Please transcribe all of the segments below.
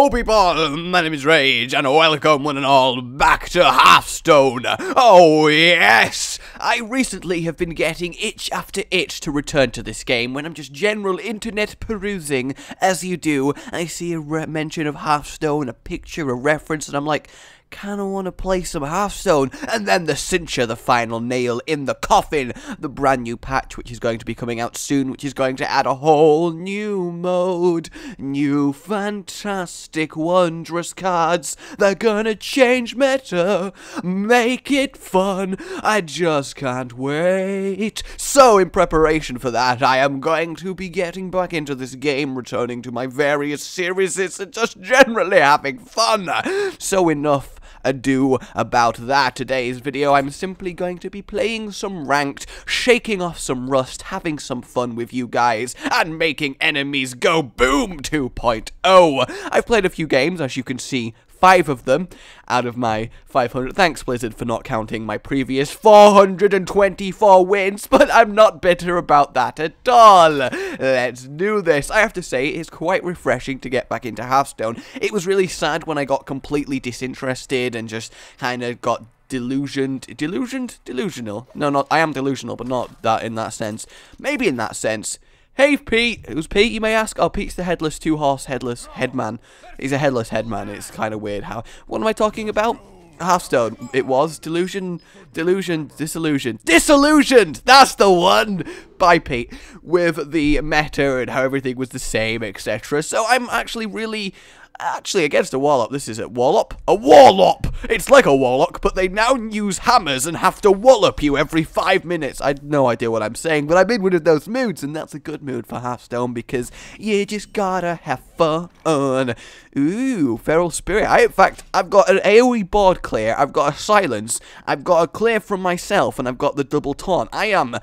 Hello people, my name is Rage, and welcome one and all back to Hearthstone. Oh yes! I recently have been getting itch after itch to return to this game. When I'm just general internet perusing, as you do, I see a mention of Hearthstone, a picture, a reference, and I'm like, kinda wanna play some Hearthstone. And then the cincher, the final nail in the coffin, the brand new patch which is going to be coming out soon, which is going to add a whole new mode, new fantastic wondrous cards. They're gonna change meta, make it fun. I just can't wait. So in preparation for that, I am going to be getting back into this game, returning to my various series and just generally having fun. So enough ado about that. Today's video, I'm simply going to be playing some ranked, shaking off some rust, having some fun with you guys, and making enemies go boom 2.0. I've played a few games, as you can see, 5 of them out of my 500. Thanks, Blizzard, for not counting my previous 424 wins, but I'm not bitter about that at all. Let's do this. I have to say, it's quite refreshing to get back into Hearthstone. It was really sad when I got completely disinterested and just kind of got delusional. No, I am delusional, but not that in that sense. Maybe in that sense. Hey, Pete. Who's Pete, you may ask? Oh, Pete's the headless two-horse headless headman. He's a headless headman. It's kind of weird how... What am I talking about? Hearthstone. It was. Disillusioned. Disillusioned! That's the one! By Pete. With the meta and how everything was the same, etc. So I'm actually really... against a Warlock. This is a Warlock? A Warlock! It's like a Warlock, but they now use hammers and have to wallop you every 5 minutes. I have no idea what I'm saying, but I'm in one of those moods, and that's a good mood for Hearthstone, because you just gotta have fun. Ooh, Feral Spirit. In fact, I've got an AoE board clear, I've got a silence, I've got a clear from myself, and I've got the double taunt. I am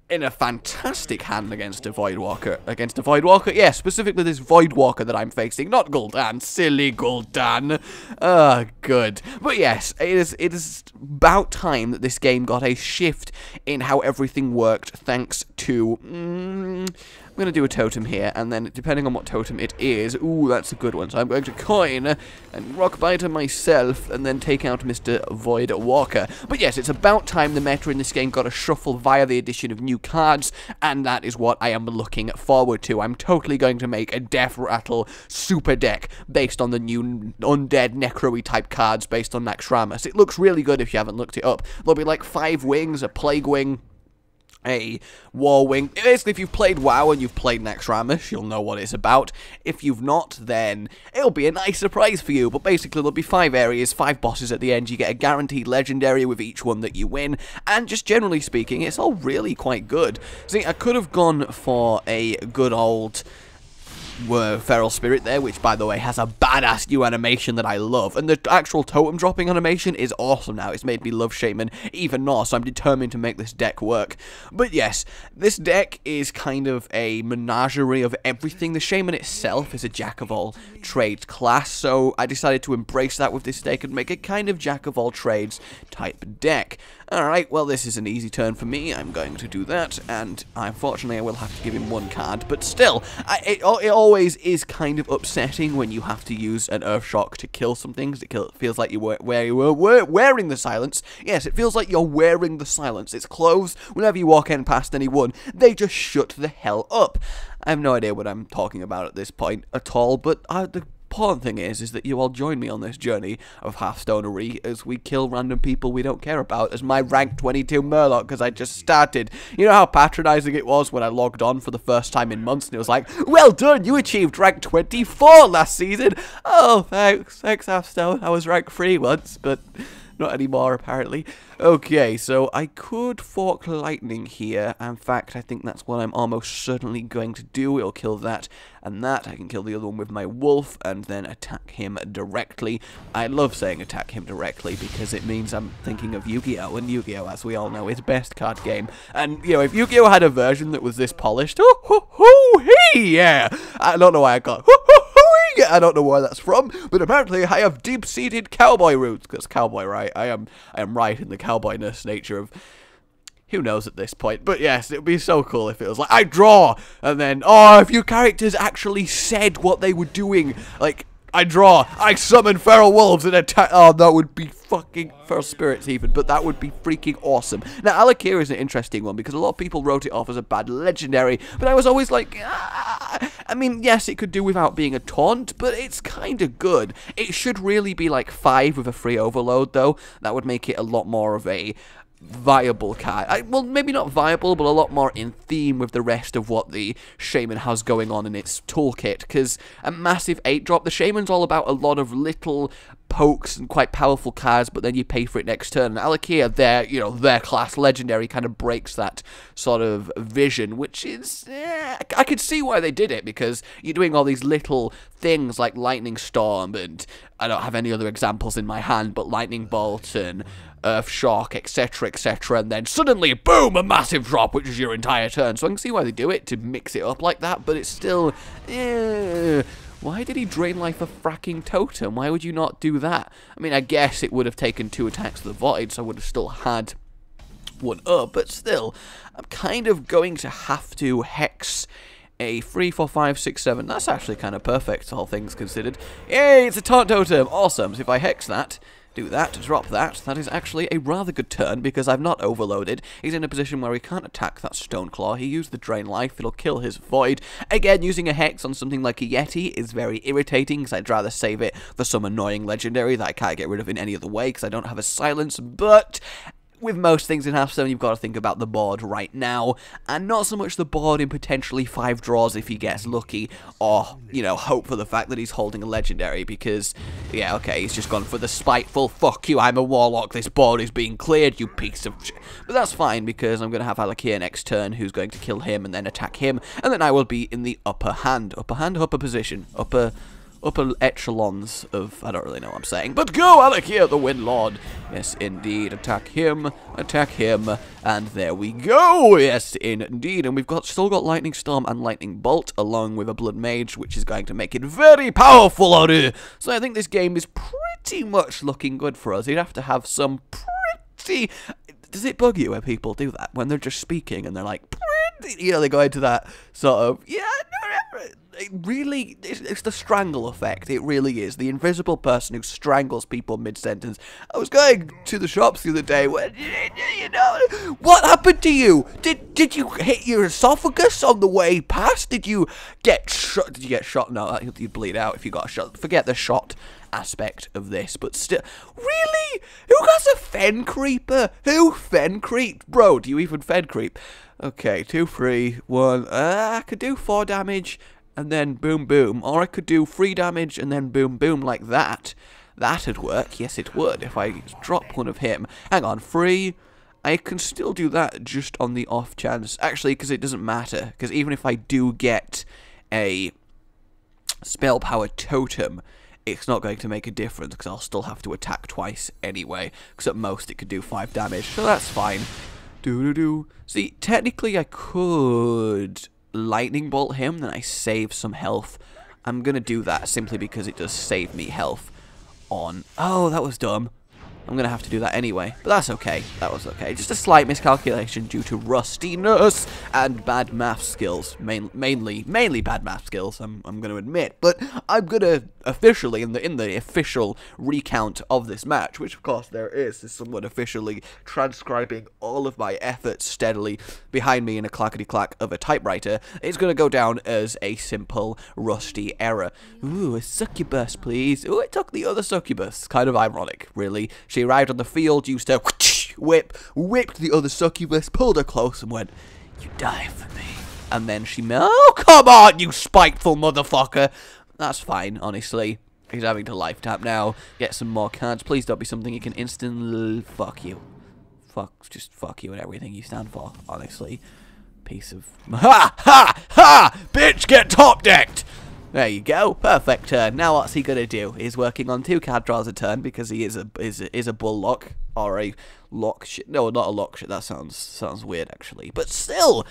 in a fantastic hand against a Voidwalker. Against a Voidwalker? Yeah, specifically this Voidwalker that I'm facing. Not Gul'dan. Silly Gul'dan. Good. But yes, it is about time that this game got a shift in how everything worked, thanks to... I'm going to do a totem here, and then depending on what totem it is... Ooh, that's a good one. So I'm going to coin and rock biter myself, and then take out Mr. Voidwalker. But yes, it's about time the meta in this game got a shuffle via the addition of new cards, and that is what I am looking forward to. I'm totally going to make a Death Rattle super deck based on the new undead necro-y type cards based on Naxxramas. It looks really good if you haven't looked it up. There'll be like 5 wings, a Plague Wing, a War Wing. Basically, if you've played WoW and you've played Naxxramas, you'll know what it's about. If you've not, then it'll be a nice surprise for you. But basically, there'll be 5 areas, 5 bosses at the end. You get a guaranteed legendary with each one that you win. And just generally speaking, it's all really quite good. See, I could have gone for a good old... Feral Spirit there, which by the way has a badass new animation that I love, and the actual totem dropping animation is awesome now. It's made me love Shaman even more, so I'm determined to make this deck work. But yes, this deck is kind of a menagerie of everything. The Shaman itself is a jack of all trades class, so I decided to embrace that with this deck and make a kind of jack of all trades type deck. Alright, well this is an easy turn for me. I'm going to do that, and unfortunately I will have to give him 1 card, but still, it always is kind of upsetting when you have to use an Earth Shock to kill some things. It feels like you were wearing the silence. Yes, it feels like you're wearing the silence. It's closed. Whenever you walk in past anyone, they just shut the hell up. I have no idea what I'm talking about at this point at all, but the important thing is that you all join me on this journey of Hearthstonery as we kill random people we don't care about as my rank 22 Murloc, because I just started. You know how patronizing it was when I logged on for the first time in months and it was like, well done, you achieved rank 24 last season. Oh, thanks Hearthstone. I was rank 3 once, but not anymore apparently. Okay, so I could fork lightning here. In fact, I think that's what I'm almost certainly going to do. It'll kill that and that. I can kill the other one with my wolf and then attack him directly. I love saying attack him directly because it means I'm thinking of Yu-Gi-Oh! And Yu-Gi-Oh! As we all know, is best card game. And, you know, if Yu-Gi-Oh! Had a version that was this polished, yeah! I don't know why I got I don't know where that's from, but apparently I have deep-seated cowboy roots, because cowboy, right? I am right in the cowboyness nature of... Who knows at this point, but yes, it would be so cool if it was like, I draw, and then, oh, if your characters actually said what they were doing, like, I draw. I summon feral wolves and attack. Oh, that would be fucking feral spirits even, but that would be freaking awesome. Now, Alakir is an interesting one because a lot of people wrote it off as a bad legendary, but I was always like, I mean, yes, it could do without being a taunt, but it's kind of good. It should really be like 5 with a free overload, though. That would make it a lot more of a viable card. Well, maybe not viable, but a lot more in theme with the rest of what the Shaman has going on in its toolkit, because a massive 8-drop, the Shaman's all about a lot of little pokes and quite powerful cards, but then you pay for it next turn. And Alakir, their class legendary kind of breaks that sort of vision, which is, I could see why they did it, because you're doing all these little things like Lightning Storm, and I don't have any other examples in my hand, but Lightning Bolt and Earth Shock, etc., etc., and then suddenly, boom, a massive drop, which is your entire turn. So I can see why they do it, to mix it up like that, but it's still, why did he drain life a fracking totem? Why would you not do that? I mean, I guess it would have taken 2 attacks to the Void, so I would have still had 1 up, but still, I'm kind of going to have to Hex a 3, 4, 5, 6, 7. That's actually kind of perfect, all things considered. Yay, it's a taunt totem! Awesome. So if I Hex that, do that, drop that, that is actually a rather good turn, because I've not overloaded. He's in a position where he can't attack that Stoneclaw. He used the Drain Life, it'll kill his Void. Again, using a Hex on something like a Yeti is very irritating, because I'd rather save it for some annoying legendary that I can't get rid of in any other way, because I don't have a Silence, but with most things in Hearthstone, you've got to think about the board right now, and not so much the board in potentially 5 draws if he gets lucky, or, hope for the fact that he's holding a legendary, because, yeah, okay, he's just gone for the spiteful, fuck you, I'm a Warlock, this board is being cleared, you piece of shit. But that's fine, because I'm going to have Alakir next turn, who's going to kill him, and then attack him, and then I will be in the upper position, upper echelons of, I don't really know what I'm saying, but go Alakir, the Wind Lord. Yes, indeed, attack him, and there we go. Yes, indeed, and we've still got Lightning Storm and Lightning Bolt, along with a Blood Mage, which is going to make it very powerful, so I think this game is pretty much looking good for us. You'd have to have some pretty... Does it bug you when people do that? When they're just speaking and they're like, they go into that sort of, it really, it's the strangle effect. It really is. The invisible person who strangles people mid-sentence. I was going to the shops the other day when, what happened to you? Did you hit your esophagus on the way past? Did you get shot? Did you get shot? No, you'd bleed out if you got shot. Forget the shot aspect of this, but still, really? Who has a Fen Creeper? Who Fen Creep? Bro, do you even Fen Creep? Okay, 2, 3, 1, I could do 4 damage, and then boom, boom, or I could do 3 damage, and then boom, boom, like that. That'd work, yes it would, if I drop one of him. Hang on, 3, I can still do that just on the off chance, actually, because it doesn't matter, because even if I do get a spell power totem, it's not going to make a difference, because I'll still have to attack twice anyway, because at most it could do 5 damage, so that's fine. See, technically I could Lightning Bolt him, then I save some health. I'm gonna do that simply because it does save me health on... Oh, that was dumb. I'm going to have to do that anyway, but that's okay. That was okay. Just a slight miscalculation due to rustiness and bad math skills. Mainly bad math skills, I'm going to admit. But I'm going to officially, in the official recount of this match, which of course there is someone officially transcribing all of my efforts steadily behind me in a clackety-clack of a typewriter, it's going to go down as a simple rusty error. Ooh, a succubus, please. Ooh, it took the other succubus. Kind of ironic, really. She arrived on the field, used her whipped the other succubus, pulled her close and went, "You die for me." And then she, oh, come on, you spiteful motherfucker. That's fine, honestly. He's having to life tap now. Get some more cards. Please don't be something you can instantly... Fuck you. Just fuck you and everything you stand for, honestly. Piece of... Ha! Ha! Ha! Bitch, get top-decked! There you go. Perfect turn. Now what's he gonna do? He's working on 2 card draws a turn because he is a bull-lock. Or a lock shit. No, not a lock shit. That sounds weird, actually. But still...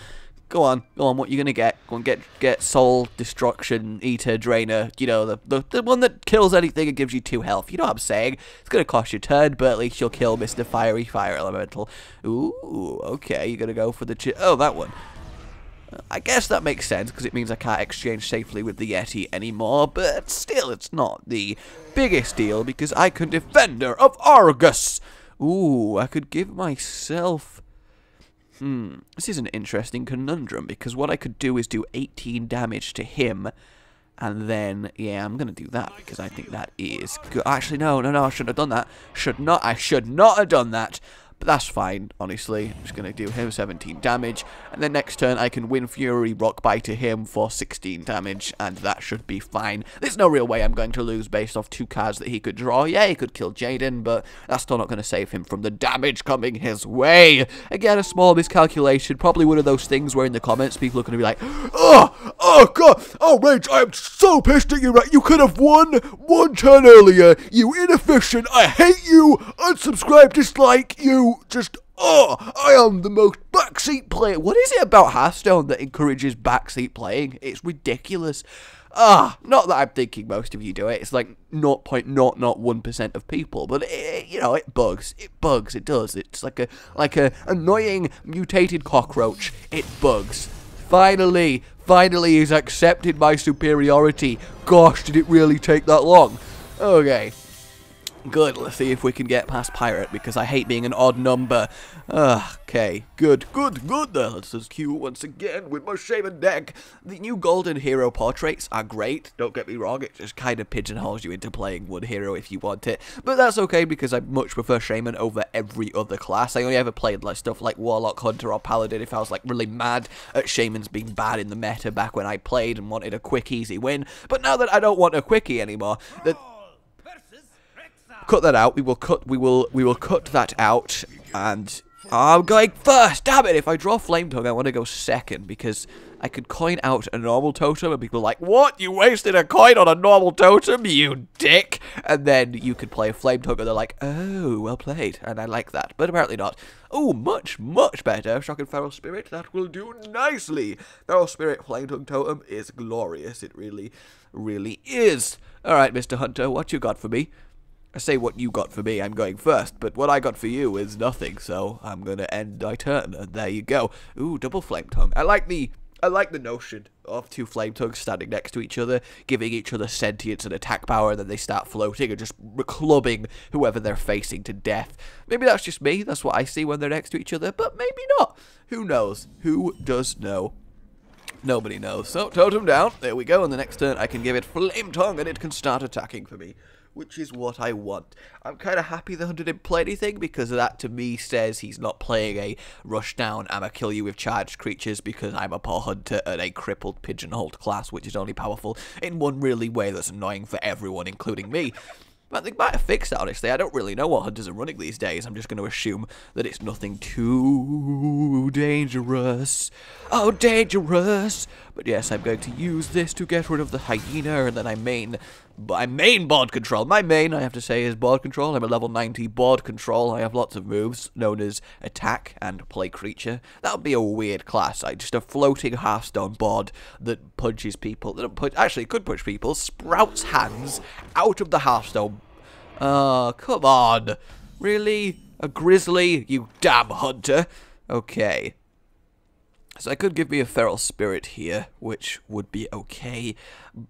Go on, what you gonna get? Go on, get Soul, Destruction, Eater, Drainer, you know, the one that kills anything and gives you 2 health. You know what I'm saying? It's gonna cost you a turn, but at least you'll kill Mr. Fiery Fire Elemental. Ooh, okay, you're gonna go for the oh, that one. I guess that makes sense, because it means I can't exchange safely with the Yeti anymore, but still, it's not the biggest deal, because I can Defender of Argus! Ooh, I could give myself... This is an interesting conundrum, because what I could do is do 18 damage to him, and then, yeah, I'm gonna do that, because I think that is good. Actually, no, I shouldn't have done that. I should not have done that. But that's fine, honestly. I'm just going to do him 17 damage. And then next turn, I can Wind Fury Rock Bite to him for 16 damage. And that should be fine. There's no real way I'm going to lose based off 2 cards that he could draw. Yeah, he could kill Jaden, but that's still not going to save him from the damage coming his way. Again, a small miscalculation. Probably one of those things where in the comments, people are going to be like, oh, God. Oh, Rage, I am so pissed at you. Right? You could have won 1 turn earlier. You inefficient. I hate you. Unsubscribe, dislike you. I am the most backseat player. What is it about Hearthstone that encourages backseat playing? It's ridiculous. Not that I'm thinking most of you do it. It's like 0.001% of people, but it bugs. It does. It's like a annoying mutated cockroach. It bugs. Finally, he's accepted my superiority. Gosh, did it really take that long? Okay. Good, let's see if we can get past Pirate, because I hate being an odd number. Okay, good. Let's just queue once again with my Shaman deck. The new Golden Hero portraits are great, don't get me wrong, it just kind of pigeonholes you into playing one hero if you want it. But that's okay, because I much prefer Shaman over every other class. I only ever played like stuff like Warlock, Hunter, or Paladin if I was like really mad at Shamans being bad in the meta back when I played and wanted a quick, easy win. But now that I don't want a quickie anymore, cut that out. We will cut that out, and I'm going first. Damn it! If I draw Flame Tongue, I want to go second, because I could coin out a normal totem, and people are like, "What? You wasted a coin on a normal totem, you dick!" And then you could play a Flame Tongue, and they're like, "Oh, well played," and I like that, but apparently not. Oh, much better. Shock and Feral Spirit. That will do nicely. Feral Spirit Flame Tongue totem is glorious. It really is. All right, Mr. Hunter, what you got for me? I say what you got for me, I'm going first, but what I got for you is nothing, so I'm gonna end my turn, and there you go. Ooh, double Flame Tongue. I like the notion of 2 Flame Tongues standing next to each other, giving each other sentience and attack power, and then they start floating and just clubbing whoever they're facing to death. Maybe that's just me, that's what I see when they're next to each other, but maybe not. Who knows? Who does know? Nobody knows. So, totem down, there we go, and the next turn I can give it Flame Tongue, and it can start attacking for me, which is what I want. I'm kind of happy the Hunter didn't play anything, because that to me says he's not playing a rush down, I'ma kill you with charged creatures, because I'm a poor Hunter at a crippled pigeonholed class, which is only powerful in one really way that's annoying for everyone, including me. But they might have fixed it, honestly. I don't really know what Hunters are running these days. I'm just going to assume that it's nothing too dangerous. Oh, dangerous! But yes, I'm going to use this to get rid of the hyena, and then I main board control. My main, I have to say, is board control. I'm a level 90 board control. I have lots of moves known as attack and play creature. That would be a weird class. Just a floating Hearthstone board that punches people. Actually, it could punch people. Sprouts hands out of the Hearthstone. Oh, come on. Really? A grizzly? You damn Hunter. Okay. So I could give me a Feral Spirit here, which would be okay,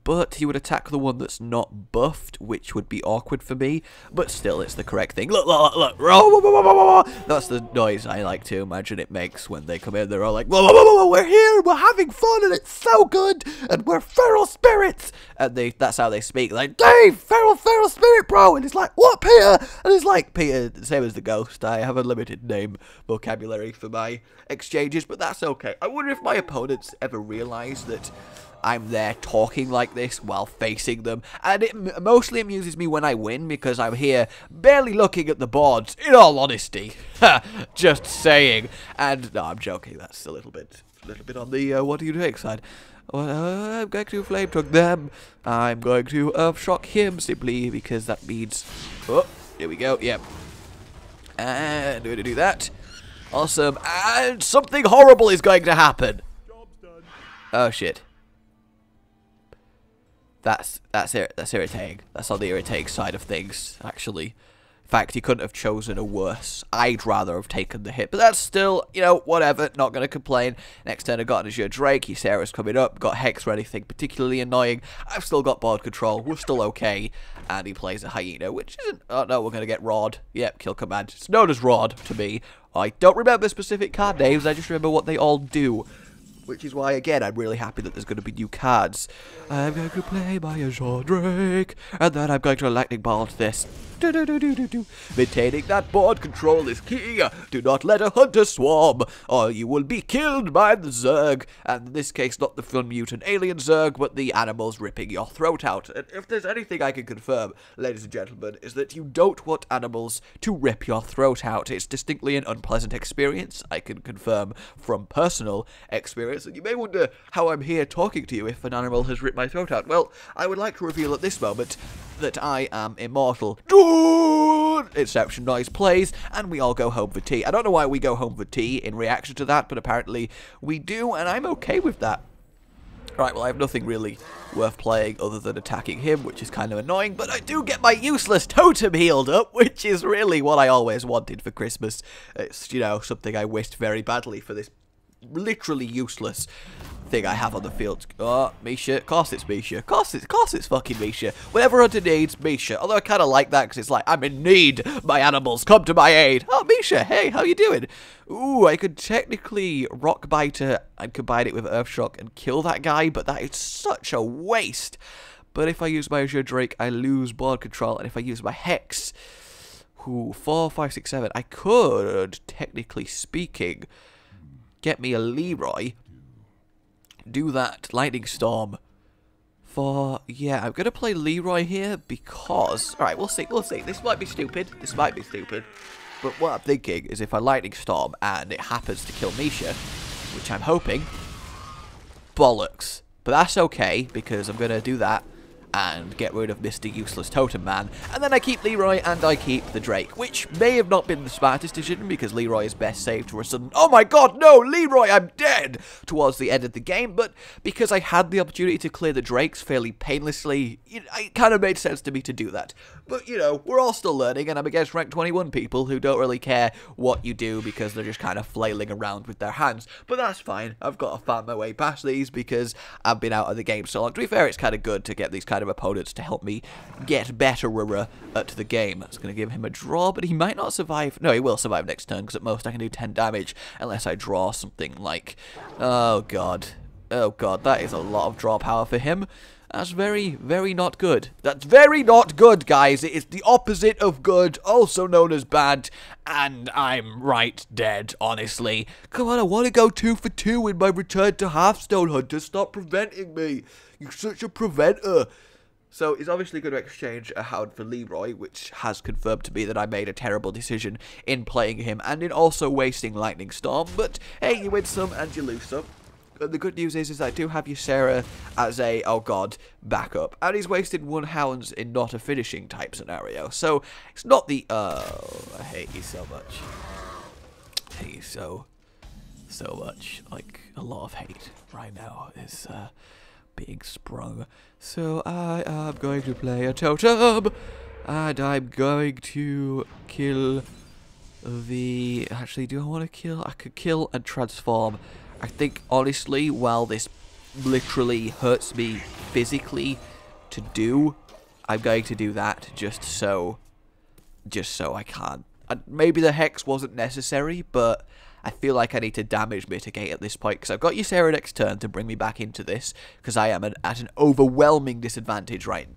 but he would attack the one that's not buffed, which would be awkward for me, but still, it's the correct thing. Look, that's the noise I like to imagine it makes when they come in. They're all like, we're here, we're having fun, and it's so good, and we're Feral Spirits, and that's how they speak, like, Dave, Feral Spirit, bro, and it's like, what, Peter? And it's like, Peter, same as the ghost, I have a limited name vocabulary for my exchanges, but that's okay. I wonder if my opponents ever realize that I'm there talking like this while facing them, and it mostly amuses me when I win, because I'm here barely looking at the boards, in all honesty. Just saying. And, no, I'm joking, that's a little bit on the what do you take side. I'm going to Flame Tongue them. I'm going to shock him, simply because that means... Oh, here we go, yep. And we're going to do that. Awesome, and something horrible is going to happen. Oh shit. That's irritating. That's on the irritating side of things, actually. In fact, he couldn't have chosen a worse. I'd rather have taken the hit. But that's still, you know, whatever. Not going to complain. Next turn I got an Azure Drake. Ysera's coming up. Got Hex or anything particularly annoying. I've still got board control. We're still okay. And he plays a Hyena, which isn't... Oh, no, we're going to get Rod. Yep, kill command. It's known as Rod to me. I don't remember specific card names. I just remember what they all do. Which is why, again, I'm really happy that there's going to be new cards. I'm going to play my Azure Drake, and then I'm going to Lightning Bolt this. Maintaining that board control is key. Do not let a hunter swarm, or you will be killed by the Zerg. And in this case, not the fun mutant alien Zerg, but the animals ripping your throat out. And if there's anything I can confirm, ladies and gentlemen, is that you don't want animals to rip your throat out. It's distinctly an unpleasant experience, I can confirm from personal experience. And you may wonder how I'm here talking to you if an animal has ripped my throat out. Well, I would like to reveal at this moment that I am immortal. Inception noise plays, and we all go home for tea. I don't know why we go home for tea in reaction to that, but apparently we do, and I'm okay with that. Right, well, I have nothing really worth playing other than attacking him, which is kind of annoying, but I do get my useless totem healed up, which is really what I always wanted for Christmas. It's, you know, something I wished very badly for this literally useless thing I have on the field. Oh, Misha. Of course it's Misha. Of course it's fucking Misha. Whatever hunter needs, Misha. Although I kind of like that because it's like, I'm in need. My animals, come to my aid. Oh, Misha. Hey, how you doing? Ooh, I could technically Rock Biter and combine it with Earthshock and kill that guy, but that is such a waste. But if I use my Azure Drake, I lose board control, and if I use my Hex, 4, 5, 6, 7, I could, technically speaking, get me a Leroy, do that Lightning Storm for, yeah, I'm going to play Leroy here because, alright, we'll see, this might be stupid, but what I'm thinking is if I Lightning Storm and it happens to kill Misha, which I'm hoping, bollocks, but that's okay because I'm going to do that and get rid of Mr. Useless Totem Man, and then I keep Leroy and I keep the Drake, which may have not been the smartest decision because Leroy is best saved for a sudden, oh my god, no, Leroy, I'm dead, towards the end of the game, but because I had the opportunity to clear the Drakes fairly painlessly, it kind of made sense to me to do that. But, you know, we're all still learning, and I'm against rank 21 people who don't really care what you do because they're just kind of flailing around with their hands. But that's fine. I've got to find my way past these because I've been out of the game so long. To be fair, it's kind of good to get these kind of opponents to help me get better at the game. That's going to give him a draw, but he might not survive. No, he will survive next turn because at most I can do 10 damage unless I draw something like... Oh, God. Oh, God. That is a lot of draw power for him. That's very, very not good. That's very not good, guys. It is the opposite of good, also known as bad, and I'm right dead, honestly. Come on, I want to go 2 for 2 in my return to Hearthstone, Hunter. Stop preventing me. You're such a preventer. So he's obviously going to exchange a Hound for Leroy, which has confirmed to me that I made a terrible decision in playing him and in also wasting Lightning Storm. But hey, you win some and you lose some. And the good news is I do have Ysera as a, oh god, backup. And he's wasted 1 Hounds in not a finishing type scenario. So, it's not the, oh, I hate you so much. I hate you so much. Like, a lot of hate right now is, being sprung. So, I am going to play a totem. And I'm going to kill the, actually, do I want to kill? I could kill and transform. I think, honestly, while this literally hurts me physically to do, I'm going to do that just so I can. And maybe the Hex wasn't necessary, but I feel like I need to damage mitigate at this point, because I've got Ysera next turn to bring me back into this, because I am at an overwhelming disadvantage right now.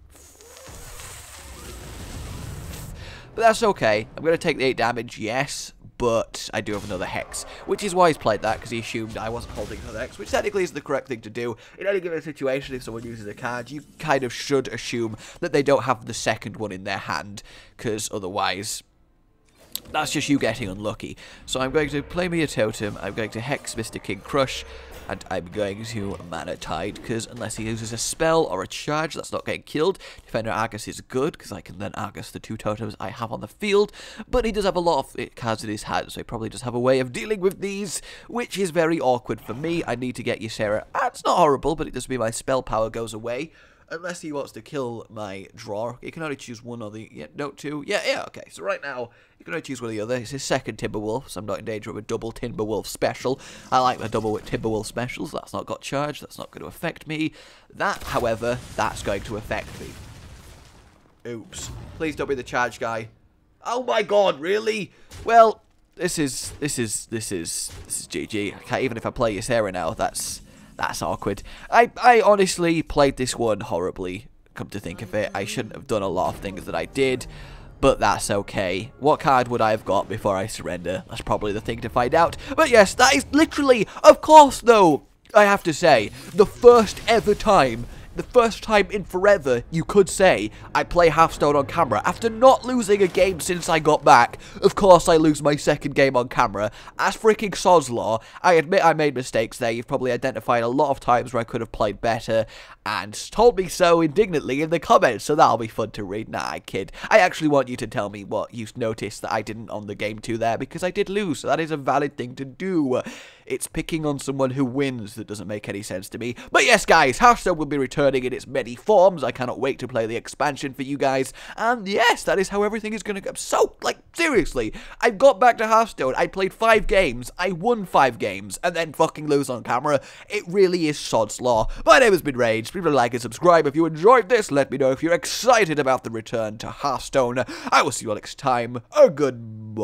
But that's okay. I'm going to take the 8 damage, yes, but I do have another Hex, which is why he's played that, because he assumed I wasn't holding another Hex, which technically is the correct thing to do. In any given situation, if someone uses a card, you kind of should assume that they don't have the second one in their hand, because otherwise, that's just you getting unlucky. So I'm going to play me a totem, I'm going to Hex Mr. King Crush, and I'm going to Mana Tide, because unless he uses a spell or a charge, that's not getting killed. Defender Argus is good, because I can then Argus the 2 totems I have on the field, but he does have a lot of cards in his hand, so he probably does have a way of dealing with these, which is very awkward for me. I need to get Ysera. It's not horrible, but it does mean my spell power goes away. unless he wants to kill my draw. You can only choose one or the, yeah, no, two, yeah, okay. So right now, you can only choose one or the other. It's his second Timberwolf, so I'm not in danger of a double Timberwolf special. I like the double Timberwolf specials. That's not got charged. That's not going to affect me. That, however, that's going to affect me. Oops. Please don't be the charge guy. Oh my god, really? Well, this is GG. Even if I play Ysera now, that's awkward. I honestly played this one horribly, come to think of it. I shouldn't have done a lot of things that I did, but that's okay. What card would I have got before I surrender? That's probably the thing to find out. But yes, that is literally, of course though, I have to say, the first time in forever, you could say, I play Hearthstone on camera. After not losing a game since I got back, of course I lose my second game on camera. As freaking sod's law, I admit I made mistakes there. You've probably identified a lot of times where I could have played better, and told me so indignantly in the comments, so that'll be fun to read. Nah, I kid. I actually want you to tell me what you noticed that I didn't on the game 2 there, because I did lose, so that is a valid thing to do. It's picking on someone who wins that doesn't make any sense to me. But yes, guys, Hearthstone will be returning in its many forms. I cannot wait to play the expansion for you guys. And yes, that is how everything is going to go. So, like, seriously, I got back to Hearthstone. I played 5 games. I won 5 games. And then fucking lose on camera. It really is sod's law. My name has been Rage. Please like and subscribe if you enjoyed this. Let me know if you're excited about the return to Hearthstone. I will see you all next time. Goodbye.